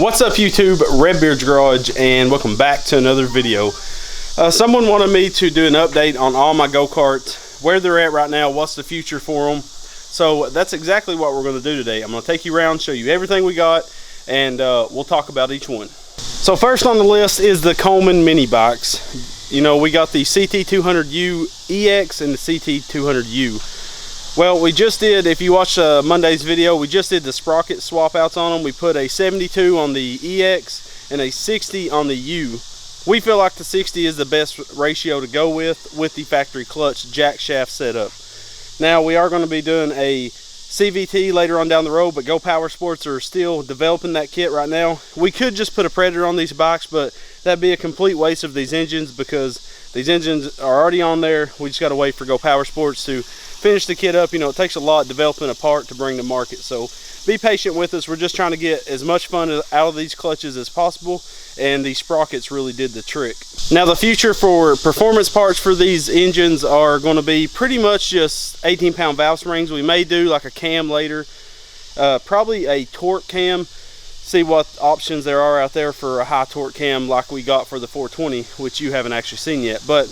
What's up YouTube, redbeardsgarage, and welcome back to another video. Someone wanted me to do an update on all my go-karts, where they're at right now, what's the future for them. So that's exactly what we're going to do today. I'm going to take you around, show you everything we got, and we'll talk about each one. So first on the list is the Coleman mini bikes. You know, we got the CT200U EX and the CT200U. Well, we just did, if you watched Monday's video, we just did the sprocket swap outs on them. We put a 72 on the EX and a 60 on the U. We feel like the 60 is the best ratio to go with the factory clutch jack shaft setup. Now, we are going to be doing a CVT later on down the road, but Go Power Sports are still developing that kit right now. We could just put a Predator on these bikes, but that'd be a complete waste of these engines because these engines are already on there. We just got to wait for Go Power Sports to finish the kit up. You know, it takes a lot developing a part to bring to market, so be patient with us. We're just trying to get as much fun out of these clutches as possible, and these sprockets really did the trick. Now, the future for performance parts for these engines are going to be pretty much just 18-pound valve springs. We may do like a cam later, probably a torque cam, see what options there are out there for a high torque cam like we got for the 420, which you haven't actually seen yet. But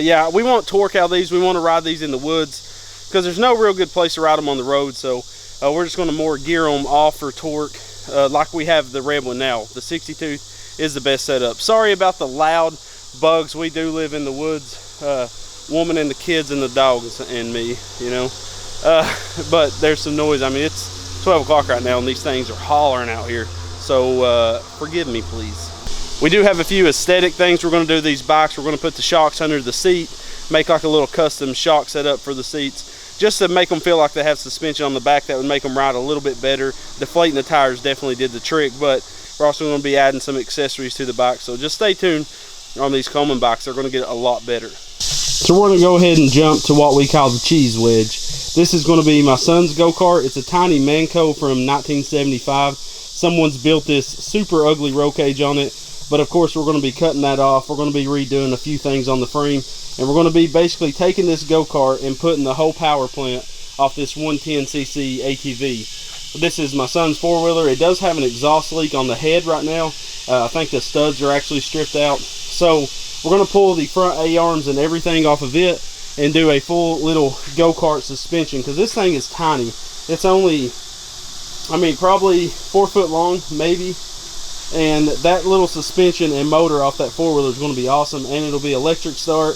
yeah, we want torque out of these. We want to ride these in the woods because there's no real good place to ride them on the road. So we're just going to more gear them off for torque like we have the red one now. The 62 is the best setup. Sorry about the loud bugs. We do live in the woods. Woman and the kids and the dogs and me, you know. But there's some noise. I mean, it's 12 o'clock right now and these things are hollering out here. So forgive me, please. We do have a few aesthetic things we're going to do to these bikes. We're going to put the shocks under the seat, make like a little custom shock setup for the seats, just to make them feel like they have suspension on the back. That would make them ride a little bit better. Deflating the tires definitely did the trick, but we're also going to be adding some accessories to the bike. So just stay tuned on these Coleman bikes. They're going to get a lot better. So we're going to go ahead and jump to what we call the cheese wedge. This is going to be my son's go-kart. It's a tiny Manco from 1975. Someone's built this super ugly roll cage on it. But of course, we're going to be cutting that off. We're going to be redoing a few things on the frame. And we're going to be basically taking this go-kart and putting the whole power plant off this 110cc ATV. This is my son's four-wheeler. It does have an exhaust leak on the head right now. I think the studs are actually stripped out. So we're going to pull the front A-arms and everything off of it and do a full little go-kart suspension. Because this thing is tiny. It's only, I mean, probably 4 foot long, maybe. And that little suspension and motor off that four-wheeler is going to be awesome, and it'll be electric start,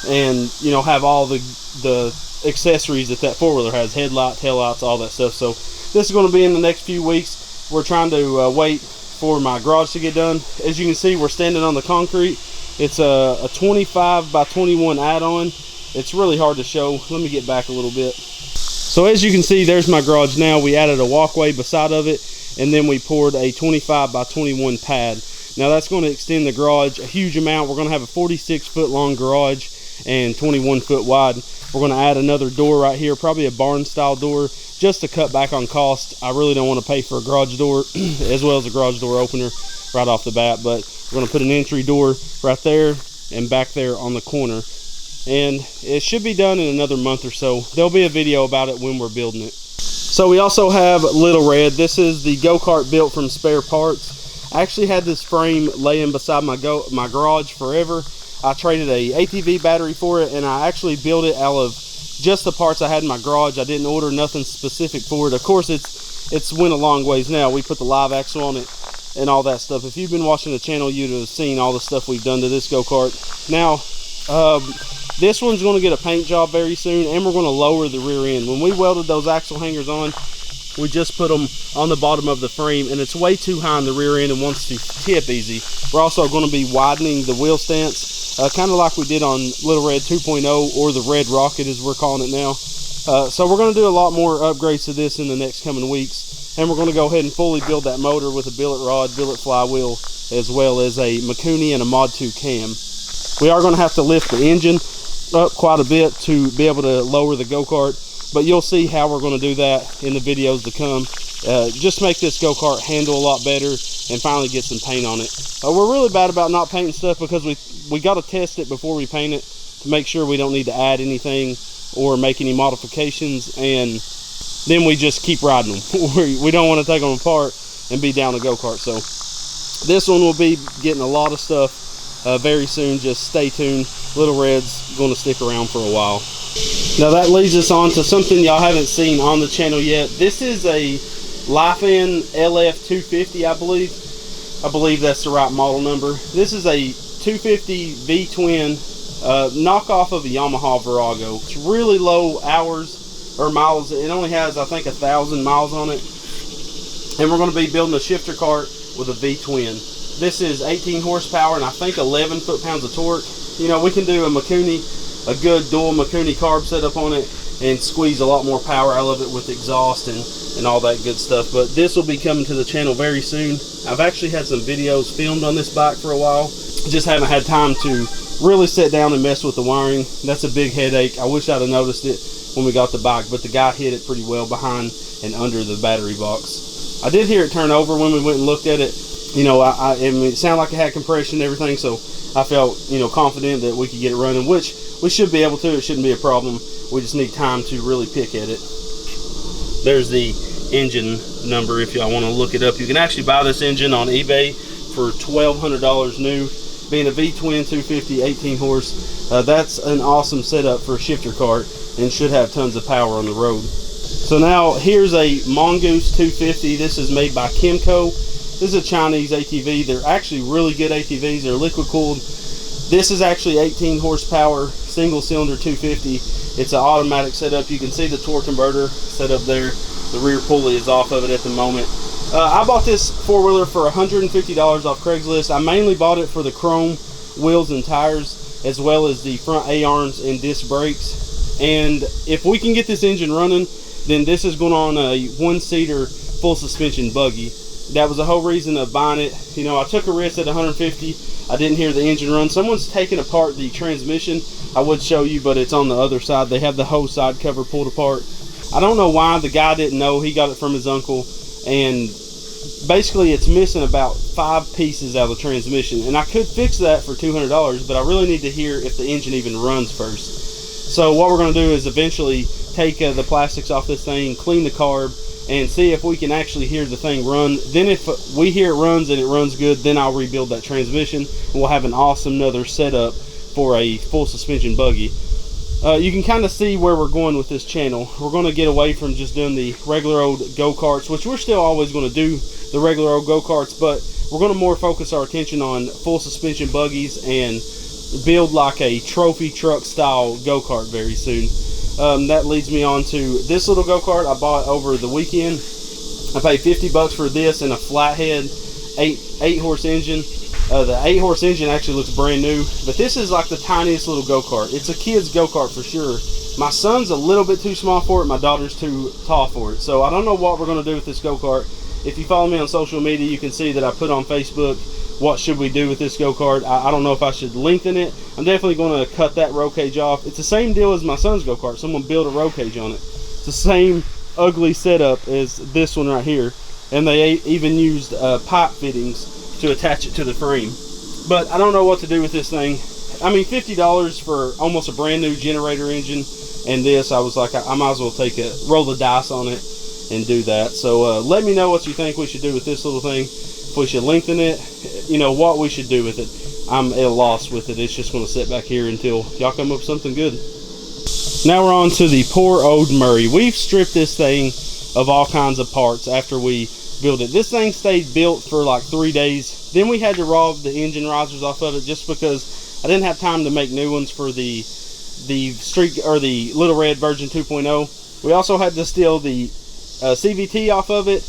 and you know, have all the accessories that four-wheeler has, headlight, taillights, all that stuff. So this is going to be in the next few weeks. We're trying to wait for my garage to get done. As you can see, we're standing on the concrete. It's a 25 by 21 add-on. It's really hard to show. Let me get back a little bit. So as you can see, there's my garage now. We added a walkway beside of it, and then we poured a 25 by 21 pad. Now that's going to extend the garage a huge amount. We're going to have a 46 foot long garage and 21 foot wide. We're going to add another door right here, probably a barn style door, just to cut back on cost. I really don't want to pay for a garage door as well as a garage door opener right off the bat, but we're going to put an entry door right there and back there on the corner. And it should be done in another month or so. There'll be a video about it when we're building it. So we also have Little Red. This is the go-kart built from spare parts. I actually had this frame laying beside my garage forever. I traded a ATV battery for it, and I actually built it out of just the parts I had in my garage. I didn't order nothing specific for it. Of course, it's went a long ways now. We put the live axle on it and all that stuff. If you've been watching the channel, you'd have seen all the stuff we've done to this go-kart. Now, this one's going to get a paint job very soon, and we're going to lower the rear end. When we welded those axle hangers on, we just put them on the bottom of the frame, and it's way too high in the rear end and wants to tip easy. We're also going to be widening the wheel stance, kind of like we did on Little Red 2.0, or the Red Rocket as we're calling it now. So we're going to do a lot more upgrades to this in the next coming weeks, and we're going to go ahead and fully build that motor with a billet rod, billet flywheel, as well as a Mikuni and a Mod 2 cam. We are going to have to lift the engine up quite a bit to be able to lower the go-kart, but you'll see how we're going to do that in the videos to come. Just make this go-kart handle a lot better and finally get some paint on it. We're really bad about not painting stuff because we got to test it before we paint it to make sure we don't need to add anything or make any modifications, and then we just keep riding them. We don't want to take them apart and be down a go-kart. So this one will be getting a lot of stuff very soon. Just stay tuned. Little Red's going to stick around for a while. Now that leads us on to something y'all haven't seen on the channel yet. This is a Lifan LF250, I believe that's the right model number. This is a 250 V-twin knockoff of a Yamaha Virago. It's really low hours or miles. It only has, I think, 1,000 miles on it. And we're going to be building a shifter cart with a V-twin. This is 18 horsepower and I think 11 foot-pounds of torque. You know, we can do a good dual Mikuni carb setup on it and squeeze a lot more power out of it with exhaust and all that good stuff. But this will be coming to the channel very soon. I've actually had some videos filmed on this bike for a while. Just haven't had time to really sit down and mess with the wiring. That's a big headache. I wish I'd have noticed it when we got the bike, but the guy hid it pretty well behind and under the battery box. I did hear it turn over when we went and looked at it. You know, I mean, it sounded like it had compression and everything, so I felt, you know, confident that we could get it running, which we should be able to. It shouldn't be a problem. We just need time to really pick at it. There's the engine number if y'all want to look it up. You can actually buy this engine on eBay for $1,200 new. Being a V-twin 250 18 horse, that's an awesome setup for a shifter cart and should have tons of power on the road. So now here's a Mongoose 250. This is made by Kimco. This is a Chinese ATV. They're actually really good ATVs. They're liquid cooled. This is actually 18 horsepower single cylinder 250. It's an automatic setup. You can see the torque converter set up there. The rear pulley is off of it at the moment. I bought this four-wheeler for $150 off Craigslist. I mainly bought it for the chrome wheels and tires, as well as the front A-arms and disc brakes. And if we can get this engine running, then this is going on a one-seater full suspension buggy. That was the whole reason of buying it. You know, I took a risk at $150. I didn't hear the engine run. Someone's taken apart the transmission. I would show you, but it's on the other side. They have the whole side cover pulled apart. I don't know why. The guy didn't know. He got it from his uncle, and basically it's missing about 5 pieces out of the transmission, and I could fix that for $200, but I really need to hear if the engine even runs first. So what we're going to do is eventually take the plastics off this thing, clean the carb, and see if we can actually hear the thing run. Then if we hear it runs and it runs good, then I'll rebuild that transmission and we'll have an awesome another setup for a full suspension buggy. You can kind of see where we're going with this channel. We're going to get away from just doing the regular old go-karts, which we're still always going to do the regular old go-karts, but we're going to more focus our attention on full suspension buggies and build like a trophy truck style go-kart very soon. That leads me on to this little go-kart I bought over the weekend. I paid $50 for this and a flathead 8 horse engine. The 8 horse engine actually looks brand new, but this is like the tiniest little go-kart. It's a kid's go-kart for sure. My son's a little bit too small for it. My daughter's too tall for it. So I don't know what we're going to do with this go-kart. If you follow me on social media, you can see that I put on Facebook, what should we do with this go-kart. I don't know if I should lengthen it. I'm definitely going to cut that roll cage off. It's the same deal as my son's go-kart. Someone built a roll cage on it. It's the same ugly setup as this one right here. And they even used pipe fittings to attach it to the frame. But I don't know what to do with this thing. I mean, $50 for almost a brand new generator engine, and this, I was like, I might as well roll the dice on it and do that. So let me know what you think we should do with this little thing. If we should lengthen it, you know, what we should do with it. I'm at a loss with it. It's just going to sit back here until y'all come up with something good. Now we're on to the poor old Murray. We've stripped this thing of all kinds of parts after we built it. This thing stayed built for like 3 days. Then we had to rob the engine risers off of it just because I didn't have time to make new ones for the street or the Little Red version 2.0. We also had to steal the CVT off of it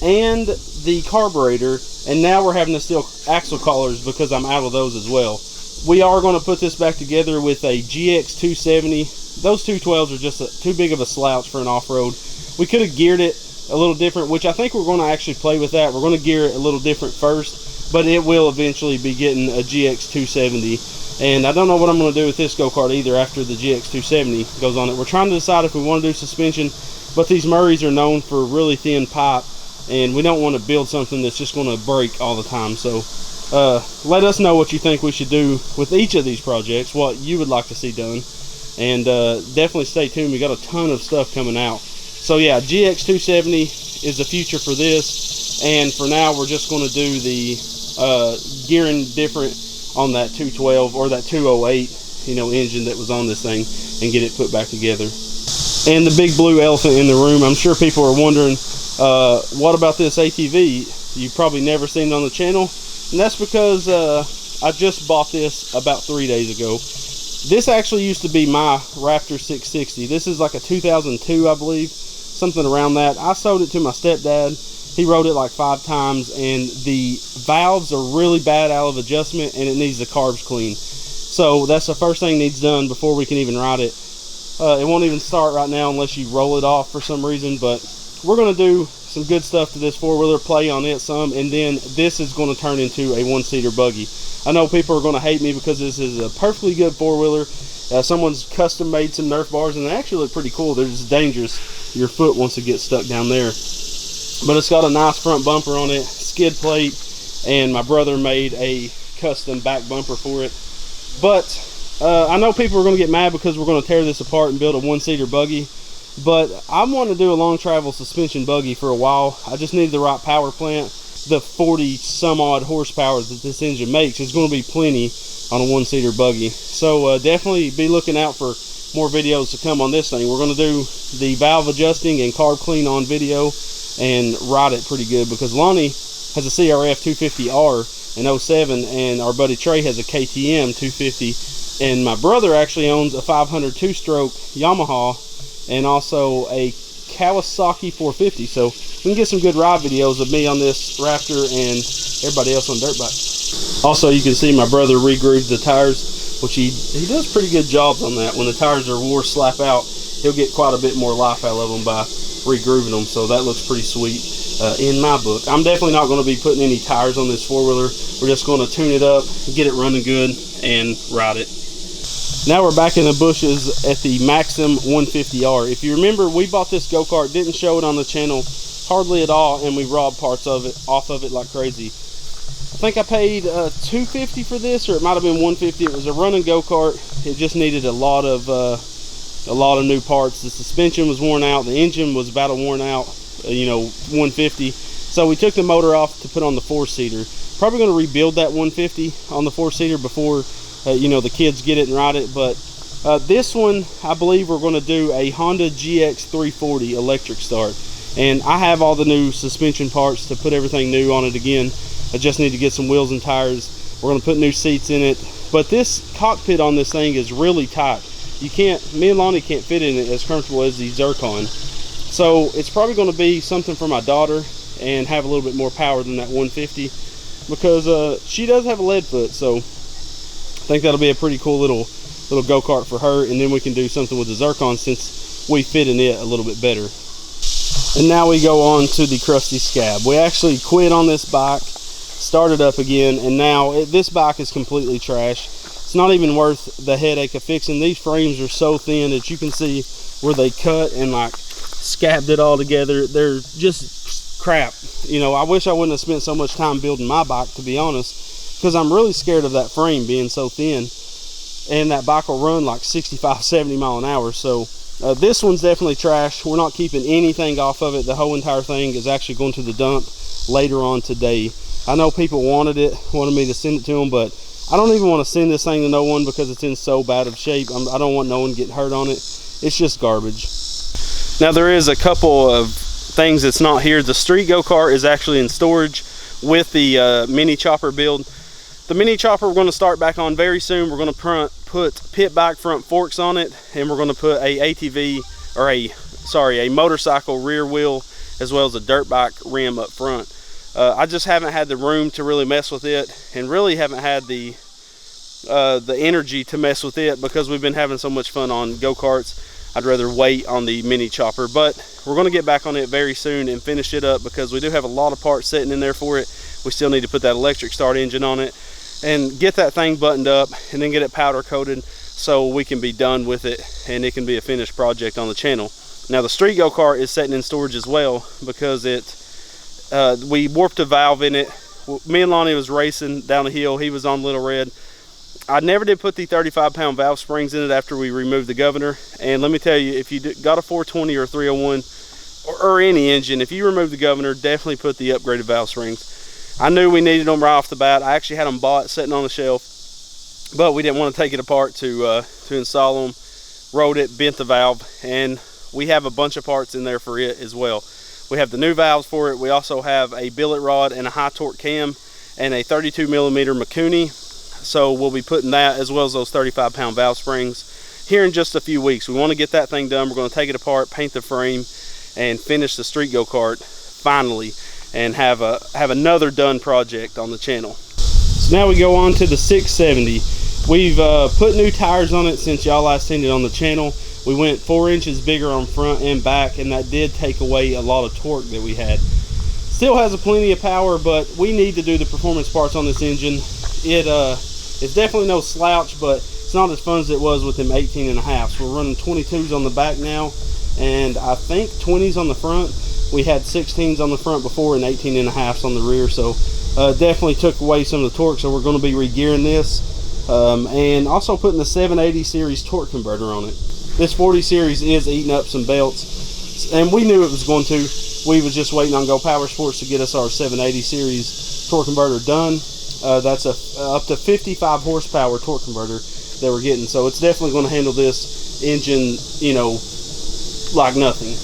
and the carburetor, and now we're having to steal axle collars because I'm out of those as well. We are going to put this back together with a GX 270. Those 212s are just too big of a slouch for an off-road. We could have geared it a little different, which I think we're going to actually play with that. We're going to gear it a little different first, but it will eventually be getting a GX 270. And I don't know what I'm going to do with this go-kart either after the GX 270 goes on it. We're trying to decide if we want to do suspension, but these Murrays are known for really thin pipe, and we don't want to build something that's just going to break all the time. So let us know what you think we should do with each of these projects, what you would like to see done, and definitely stay tuned. We got a ton of stuff coming out. So yeah, GX 270 is the future for this. And for now, we're just going to do the gearing different on that 212 or that 208, you know, engine that was on this thing, and get it put back together. And the big blue elephant in the room, I'm sure people are wondering, what about this ATV? You've probably never seen it on the channel, and that's because I just bought this about 3 days ago. This actually used to be my Raptor 660. This is like a 2002, I believe, something around that. I sold it to my stepdad. He rode it like 5 times, and the valves are really bad out of adjustment, and it needs the carbs clean. So that's the first thing needs done before we can even ride it. It won't even start right now unless you roll it off for some reason, but we're going to do some good stuff to this four-wheeler, play on it some, and then this is going to turn into a one-seater buggy. I know people are going to hate me because this is a perfectly good four-wheeler. Someone's custom made some Nerf bars, and they actually look pretty cool. They're just dangerous. Your foot wants to get stuck down there. But it's got a nice front bumper on it, skid plate, and my brother made a custom back bumper for it. But I know people are going to get mad because we're going to tear this apart and build a one-seater buggy. But I want to do a long travel suspension buggy for a while. I just need the right power plant. The 40 some odd horsepower that this engine makes is going to be plenty on a one-seater buggy. So definitely be looking out for more videos to come on this thing. We're going to do the valve adjusting and carb clean on video and ride it pretty good, because Lonnie has a CRF 250R in 07, and our buddy Trey has a KTM 250, and my brother actually owns a 500 two-stroke Yamaha and also a Kawasaki 450. So we can get some good ride videos of me on this Raptor and everybody else on dirt bikes. Also, you can see my brother re-grooved the tires, which he does pretty good jobs on that. When the tires are wore slap out, he'll get quite a bit more life out of them by re-grooving them, so that looks pretty sweet in my book. I'm definitely not going to be putting any tires on this four-wheeler. We're just going to tune it up, get it running good, and ride it. Now we're back in the bushes at the Maxim 150R. If you remember, we bought this go-kart, didn't show it on the channel hardly at all, and we robbed parts of it off of it like crazy. I think I paid $250 for this, or it might have been $150. It was a running go-kart. It just needed a lot of new parts. The suspension was worn out, the engine was about worn out, you know, 150. So we took the motor off to put on the four-seater. Probably going to rebuild that 150 on the four-seater before you know, the kids get it and ride it. But this one, I believe we're going to do a Honda GX 340 electric start, and I have all the new suspension parts to put everything new on it again. I just need to get some wheels and tires. We're going to put new seats in it, but this cockpit on this thing is really tight. You can't, me and Lonnie can't fit in it as comfortable as the Zirkon. So it's probably going to be something for my daughter and have a little bit more power than that 150, because she does have a lead foot. So I think that'll be a pretty cool little go-kart for her, and then we can do something with the Zirkon since we fit in it a little bit better. And now we go on to the crusty scab. We actually quit on this bike, started up again, and now this bike is completely trash. It's not even worth the headache of fixing. These frames are so thin that you can see where they cut and like scabbed it all together. They're just crap. You know, I wish I wouldn't have spent so much time building my bike, to be honest, because I'm really scared of that frame being so thin, and that bike will run like 65-70 mile an hour. So this one's definitely trash. We're not keeping anything off of it. The whole entire thing is actually going to the dump later on today. I know people wanted me to send it to them, but I don't even want to send this thing to no one because it's in so bad of shape. I don't want no one getting hurt on it. It's just garbage. Now there is a couple of things that's not here. The street go-kart is actually in storage with the mini chopper build. The mini chopper we're going to start back on very soon. We're going to put pit bike front forks on it, and we're going to put a ATV, or a motorcycle rear wheel, as well as a dirt bike rim up front. I just haven't had the room to really mess with it, and really haven't had the energy to mess with it because we've been having so much fun on go-karts. I'd rather wait on the mini chopper, but we're going to get back on it very soon and finish it up because we do have a lot of parts sitting in there for it. We still need to put that electric start engine on it and get that thing buttoned up, and then get it powder coated so we can be done with it and it can be a finished project on the channel. Now the street go-kart is sitting in storage as well because we warped a valve in it. Me and Lonnie was racing down the hill. He was on Little Red. I never did put the 35-pound valve springs in it after we removed the governor, and let me tell you, if you got a 420 or a 301, or any engine, if you remove the governor, definitely put the upgraded valve springs. I knew we needed them right off the bat. I actually had them bought, sitting on the shelf, but we didn't want to take it apart to install them. Rolled it, bent the valve, and we have a bunch of parts in there for it as well. We have the new valves for it. We also have a billet rod and a high torque cam and a 32 millimeter Mikuni. So we'll be putting that as well as those 35-pound valve springs here in just a few weeks. We want to get that thing done. We're going to take it apart, paint the frame, and finish the street go-kart finally, and have another done project on the channel. So now we go on to the 670. We've put new tires on it since y'all last seen it on the channel. We went 4 inches bigger on front and back, and that did take away a lot of torque that we had. Still has a plenty of power, but we need to do the performance parts on this engine. It's definitely no slouch, but it's not as fun as it was with them 18.5s. We're running 22s on the back now, and I think 20s on the front. We had 16s on the front before and 18.5s on the rear, so definitely took away some of the torque. So we're going to be re-gearing this. And also putting the 780 series torque converter on it. This 40 series is eating up some belts, and we knew it was going to. We was just waiting on Go Power Sports to get us our 780 series torque converter done. That's up to 55 horsepower torque converter that we're getting, so it's definitely going to handle this engine, you know, like nothing.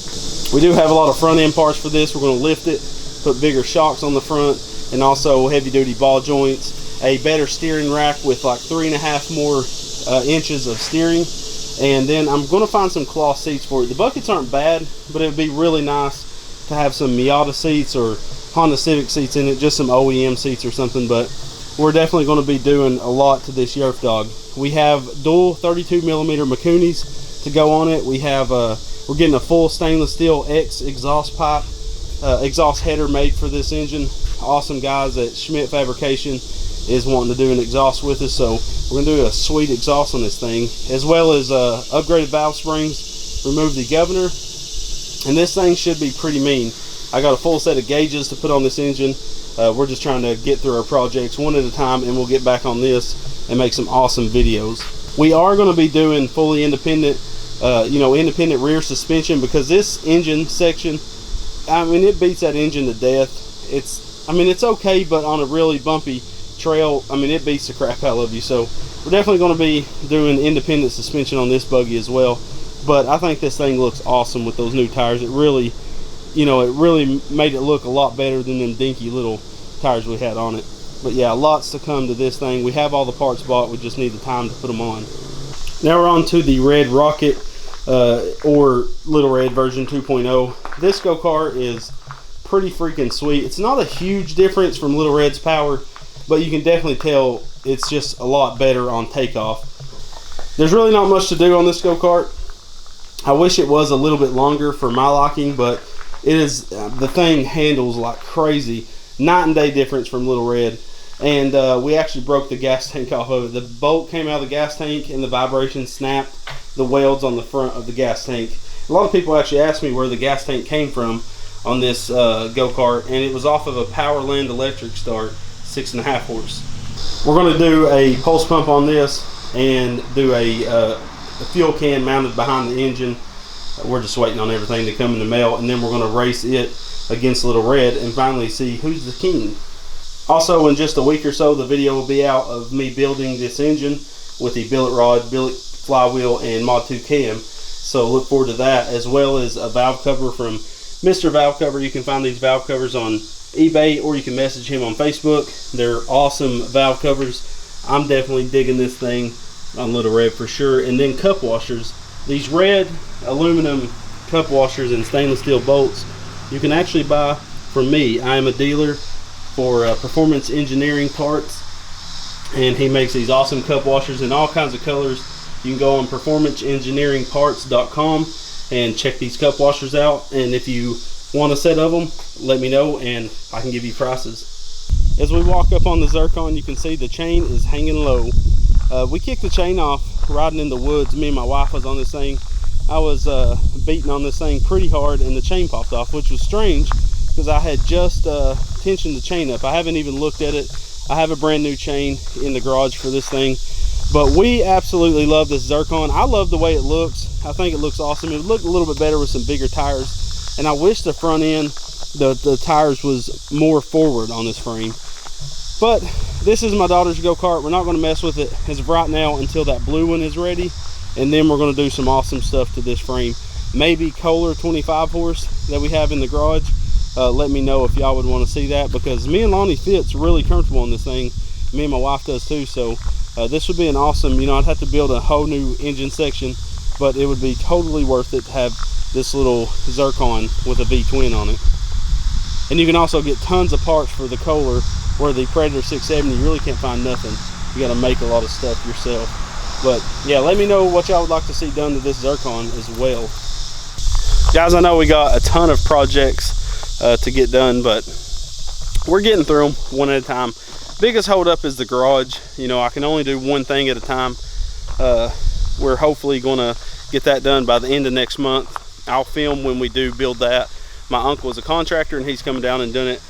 We do have a lot of front end parts for this. We're going to lift it, put bigger shocks on the front, and also heavy duty ball joints. A better steering rack with like 3.5 more inches of steering, and then I'm going to find some cloth seats for it. The buckets aren't bad, but it would be really nice to have some Miata seats or Honda Civic seats in it, just some OEM seats or something. But we're definitely going to be doing a lot to this Yerf Dog. We have dual 32 millimeter Mikunis to go on it. We have we're getting a full stainless steel X exhaust pipe, exhaust header made for this engine. Awesome guys at Schmidt Fabrication is wanting to do an exhaust with us, so we're going to do a sweet exhaust on this thing, as well as upgraded valve springs, remove the governor, and this thing should be pretty mean. I got a full set of gauges to put on this engine. We're just trying to get through our projects one at a time, and we'll get back on this and make some awesome videos. We are going to be doing fully independent, independent rear suspension, because this engine section, I mean, it beats that engine to death. It's okay, but on a really bumpy trail, I mean, it beats the crap out of you. So we're definitely going to be doing independent suspension on this buggy as well. But I think this thing looks awesome with those new tires. It really, it really made it look a lot better than them dinky little tires we had on it. But yeah, lots to come to this thing. We have all the parts bought, we just need the time to put them on. Now we're on to the Red Rocket or Little Red version 2.0. This go-kart is pretty freaking sweet. It's not a huge difference from Little Red's power, but you can definitely tell it's just a lot better on takeoff. There's really not much to do on this go-kart. I wish it was a little bit longer for my liking, but it is, the thing handles like crazy. Night and day difference from Little Red. And we actually broke the gas tank off of it. The bolt came out of the gas tank and the vibration snapped the welds on the front of the gas tank. A lot of people actually asked me where the gas tank came from on this go-kart, and it was off of a Powerland electric start, 6.5 horse. We're going to do a pulse pump on this and do a fuel can mounted behind the engine. We're just waiting on everything to come in the mail, and then we're going to race it against Little Red and finally see who's the king. Also, in just a week or so, the video will be out of me building this engine with the billet rod, billet flywheel, and Mod 2 cam. So look forward to that, as well as a valve cover from Mr. Valve Cover. You can find these valve covers on eBay, or you can message him on Facebook. They're awesome valve covers. I'm definitely digging this thing on Little Red for sure. And then cup washers. These red aluminum cup washers and stainless steel bolts you can actually buy from me. I am a dealer for Performance Engineering Parts, and he makes these awesome cup washers in all kinds of colors. You can go on performanceengineeringparts.com and check these cup washers out, and if you want a set of them, let me know and I can give you prices. As we walk up on the Zirkon, you can see the chain is hanging low. We kicked the chain off riding in the woods. Me and my wife was on this thing. I was beating on this thing pretty hard, and the chain popped off, which was strange because I had just tensioned the chain up. I haven't even looked at it. I have a brand new chain in the garage for this thing. But we absolutely love this Zirkon. I love the way it looks. I think it looks awesome. It would look a little bit better with some bigger tires. and I wish the front end, the tires was more forward on this frame. But this is my daughter's go-kart. We're not going to mess with it as of right now until that blue one is ready, and then we're going to do some awesome stuff to this frame. Maybe Kohler 25 horse that we have in the garage. Let me know if y'all would want to see that, because me and Lonnie fits really comfortable on this thing. Me and my wife does too, so this would be an awesome, I'd have to build a whole new engine section, but it would be totally worth it to have this little Zirkon with a V-twin on it. And you can also get tons of parts for the Kohler, where the Predator 670 you really can't find nothing. You got to make a lot of stuff yourself. But yeah, let me know what y'all would like to see done to this Zirkon as well. Guys, I know we got a ton of projects to get done, but we're getting through them one at a time. Biggest hold up is the garage. I can only do one thing at a time. We're hopefully going to get that done by the end of next month. I'll film when we do build that. My uncle is a contractor, and he's coming down and doing it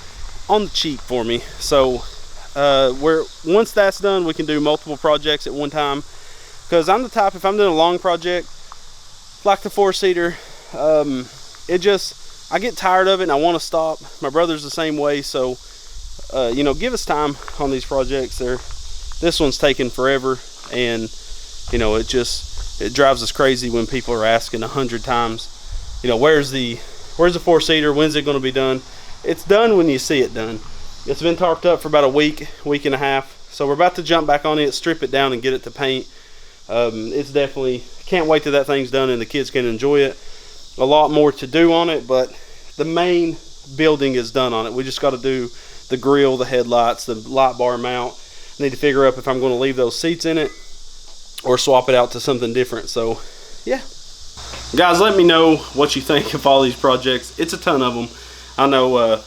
on the cheap for me. So once that's done, we can do multiple projects at one time, because I'm the type, if I'm doing a long project like the 4-seater, I get tired of it and I want to stop. My brother's the same way, so give us time on these projects. This one's taking forever, and it drives us crazy when people are asking 100 times, where's the 4-seater, when's it going to be done? It's done when you see it done. It's been tarped up for about a week and a half, so we're about to jump back on it, strip it down, and get it to paint. It's definitely, can't wait till that thing's done and the kids can enjoy it. A lot more to do on it, but the main building is done on it. We just got to do the grill, the headlights, the light bar mount. I need to figure out if I'm going to leave those seats in it or swap it out to something different. So yeah, guys, let me know what you think of all these projects. It's a ton of them. I know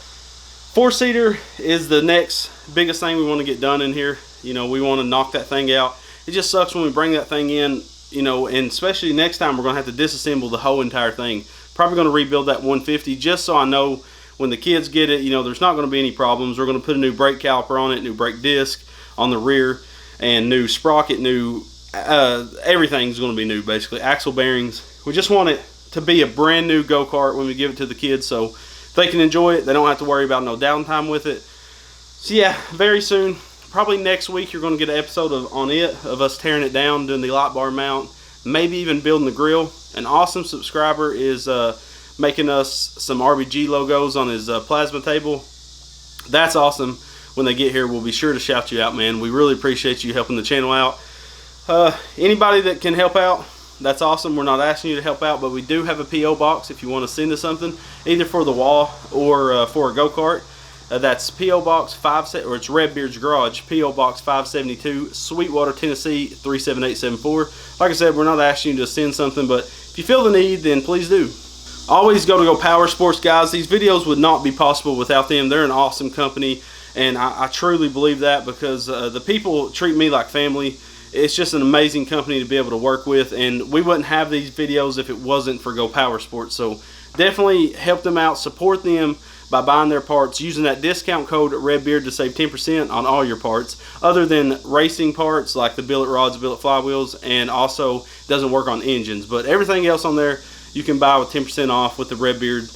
4-seater is the next biggest thing we want to get done in here. We want to knock that thing out. It just sucks when we bring that thing in, and especially next time we're going to have to disassemble the whole entire thing. Probably going to rebuild that 150 just so I know when the kids get it, there's not going to be any problems. We're going to put a new brake caliper on it, new brake disc on the rear, and new sprocket, new everything's going to be new basically. Axle bearings. We just want it to be a brand new go-kart when we give it to the kids, so they can enjoy it. They don't have to worry about no downtime with it. So yeah, very soon, probably next week, you're going to get an episode on it, of us tearing it down, doing the light bar mount, maybe even building the grill. An awesome subscriber is making us some RBG logos on his plasma table. That's awesome. When they get here, we'll be sure to shout you out, man. We really appreciate you helping the channel out. Anybody that can help out, that's awesome. We're not asking you to help out, but we do have a P.O. box if you want to send us something, either for the wall or for a go-kart. That's P.O. Box 5, or it's Redbeard's Garage, P.O. Box 572, Sweetwater, Tennessee 37874. Like I said, we're not asking you to send something, but if you feel the need, then please do. Always go Power Sports, guys. These videos would not be possible without them. They're an awesome company, and I truly believe that, because the people treat me like family. It's just an amazing company to be able to work with, and we wouldn't have these videos if it wasn't for Go Power Sports. So definitely help them out, support them by buying their parts, using that discount code Redbeard to save 10% on all your parts, other than racing parts like the billet rods, billet flywheels, and also doesn't work on engines. But everything else on there you can buy with 10% off with the Redbeard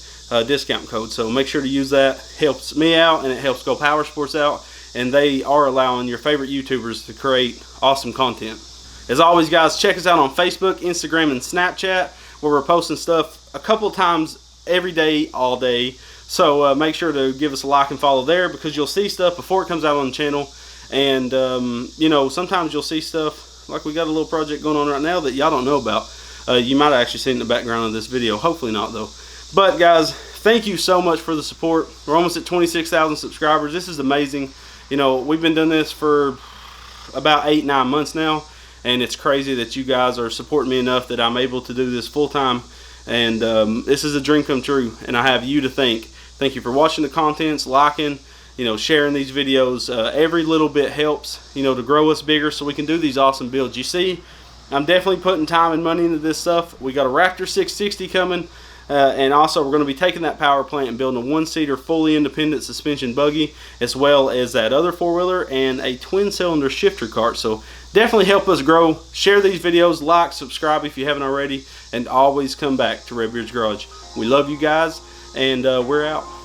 discount code. So make sure to use that. Helps me out, and it helps Go Power Sports out, and they are allowing your favorite YouTubers to create awesome content. As always, guys, check us out on Facebook, Instagram, and Snapchat, where we're posting stuff a couple of times every day, all day. So make sure to give us a like and follow there, because you'll see stuff before it comes out on the channel. And sometimes you'll see stuff, like we got a little project going on right now that y'all don't know about. You might have actually seen in the background of this video. Hopefully not, though. But guys, thank you so much for the support. We're almost at 26,000 subscribers. This is amazing. We've been doing this for about 8-9 months now, and it's crazy that you guys are supporting me enough that I'm able to do this full time. And this is a dream come true, and I have you to thank. Thank you for watching the contents, liking, sharing these videos. Every little bit helps, to grow us bigger so we can do these awesome builds. You see, I'm definitely putting time and money into this stuff. We got a Raptor 660 coming, and also we're going to be taking that power plant and building a 1-seater fully independent suspension buggy, as well as that other 4-wheeler and a twin-cylinder shifter cart. So definitely help us grow. Share these videos, like, subscribe if you haven't already, and always come back to Redbeard's Garage. We love you guys. and we're out.